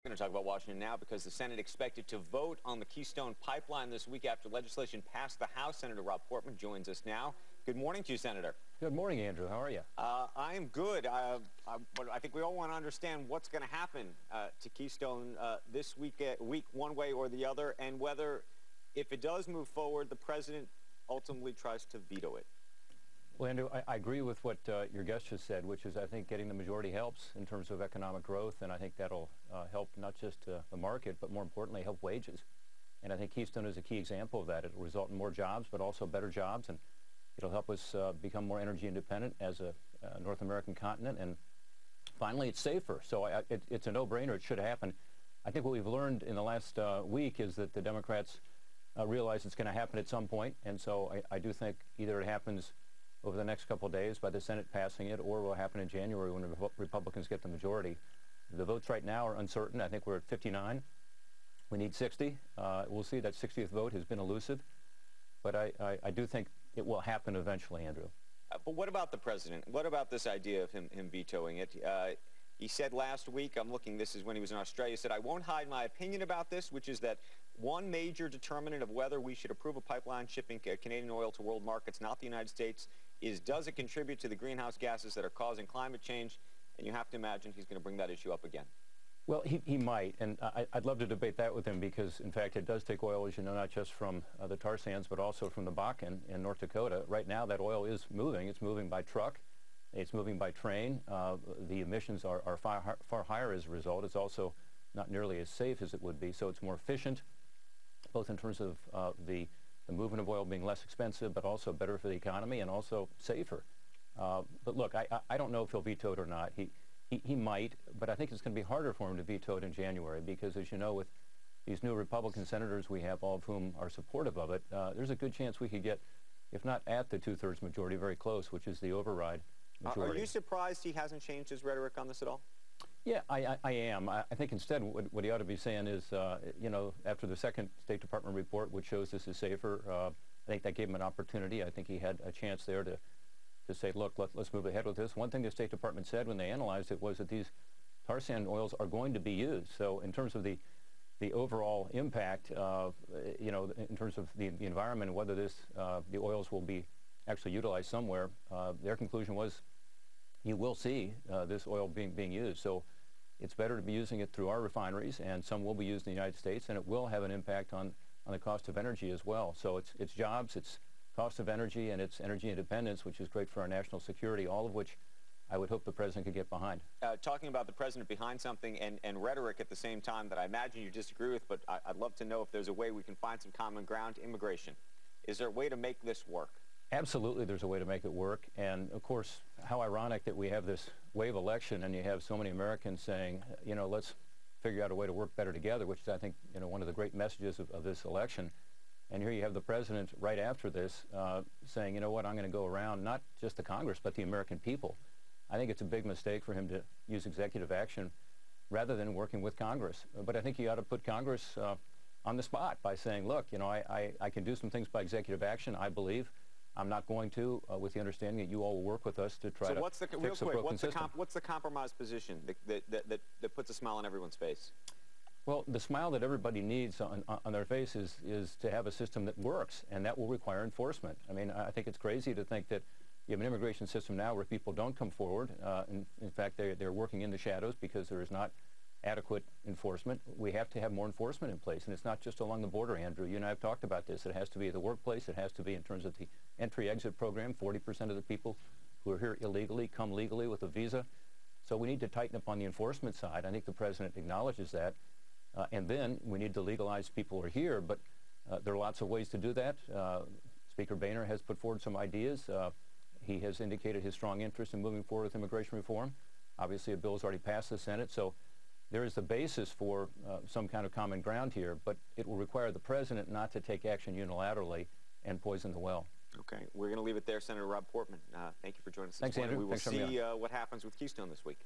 We're going to talk about Washington now because the Senate expected to vote on the Keystone Pipeline this week after legislation passed the House. Senator Rob Portman joins us now. Good morning to you, Senator. Good morning, Andrew. How are you? I am good. But I think we all want to understand what's going to happen to Keystone this week one way or the other, and whether, if it does move forward, the president ultimately tries to veto it. Well, Andrew, I agree with what your guest just said, which is I think getting the majority helps in terms of economic growth, and I think that'll help not just the market, but more importantly, help wages. And I think Keystone is a key example of that. It'll result in more jobs, but also better jobs, and it'll help us become more energy independent as a North American continent. And finally, it's safer. So it's a no-brainer. It should happen. I think what we've learned in the last week is that the Democrats realize it's going to happen at some point, and so I do think either it happens over the next couple of days by the Senate passing it, or will happen in January when the Republicans get the majority. The votes right now are uncertain. I think we're at 59. We need 60. We'll see. That 60th vote has been elusive, but I do think it will happen eventually, Andrew. But what about the president? What about this idea of him vetoing it? He said last week, this is when he was in Australia, he said, "I won't hide my opinion about this, which is that one major determinant of whether we should approve a pipeline shipping Canadian oil to world markets, not the United States, is does it contribute to the greenhouse gases that are causing climate change?" And you have to imagine he's going to bring that issue up again. Well, he might, and I'd love to debate that with him because, in fact, it does take oil, as you know, not just from the tar sands, but also from the Bakken in North Dakota. Right now, that oil is moving. It's moving by truck. It's moving by train. The emissions are far higher as a result. It's also not nearly as safe as it would be, so it's more efficient, both in terms of the movement of oil being less expensive, but also better for the economy and also safer. But look, I don't know if he'll veto it or not. He might, but I think it's going to be harder for him to veto it in January because, as you know, with these new Republican senators we have, all of whom are supportive of it, there's a good chance we could get, if not at the two-thirds majority, very close, which is the override majority. Are you surprised he hasn't changed his rhetoric on this at all? Yeah, I am. I think instead what he ought to be saying is, you know, after the second State Department report, which shows this is safer, I think that gave him an opportunity. I think he had a chance there to say, look, let's move ahead with this. One thing the State Department said when they analyzed it was that these tar sand oils are going to be used. So in terms of the overall impact, you know, in terms of the environment and whether the oils will be actually utilized somewhere, their conclusion was you will see this oil being used. So it's better to be using it through our refineries, and some will be used in the United States, and it will have an impact on the cost of energy as well. So it's jobs, it's cost of energy, and it's energy independence, which is great for our national security, all of which I would hope the president could get behind. Talking about the president behind something and rhetoric at the same time that I imagine you disagree with, but I'd love to know if there's a way we can find some common ground. Immigration. Is there a way to make this work? Absolutely, there's a way to make it work. And, of course, how ironic that we have this wave election and you have so many Americans saying, you know, let's figure out a way to work better together, which is, I think, you know, one of the great messages of this election. And here you have the president right after this saying, you know what, I'm going to go around not just the Congress, but the American people. I think it's a big mistake for him to use executive action rather than working with Congress. But I think he ought to put Congress on the spot by saying, look, you know, I can do some things by executive action, I believe. I'm not going to, with the understanding that you all will work with us to try to fix the broken system. What's the compromise position that puts a smile on everyone's face? Well, the smile that everybody needs on their face is to have a system that works, and that will require enforcement. I mean, I think it's crazy to think that you have an immigration system now where people don't come forward. In fact, they're working in the shadows because there is not adequate enforcement. We have to have more enforcement in place, and it's not just along the border, Andrew. You and I have talked about this. It has to be at the workplace. It has to be in terms of the entry-exit program. 40% of the people who are here illegally come legally with a visa. So we need to tighten up on the enforcement side. I think the president acknowledges that. And then we need to legalize people who are here, but there are lots of ways to do that. Speaker Boehner has put forward some ideas. He has indicated his strong interest in moving forward with immigration reform. Obviously, a bill has already passed the Senate, so there is the basis for some kind of common ground here, but it will require the president not to take action unilaterally and poison the well. Okay, we're going to leave it there. Senator Rob Portman, thank you for joining us. Thanks, Andrew. We will see what happens with Keystone this week.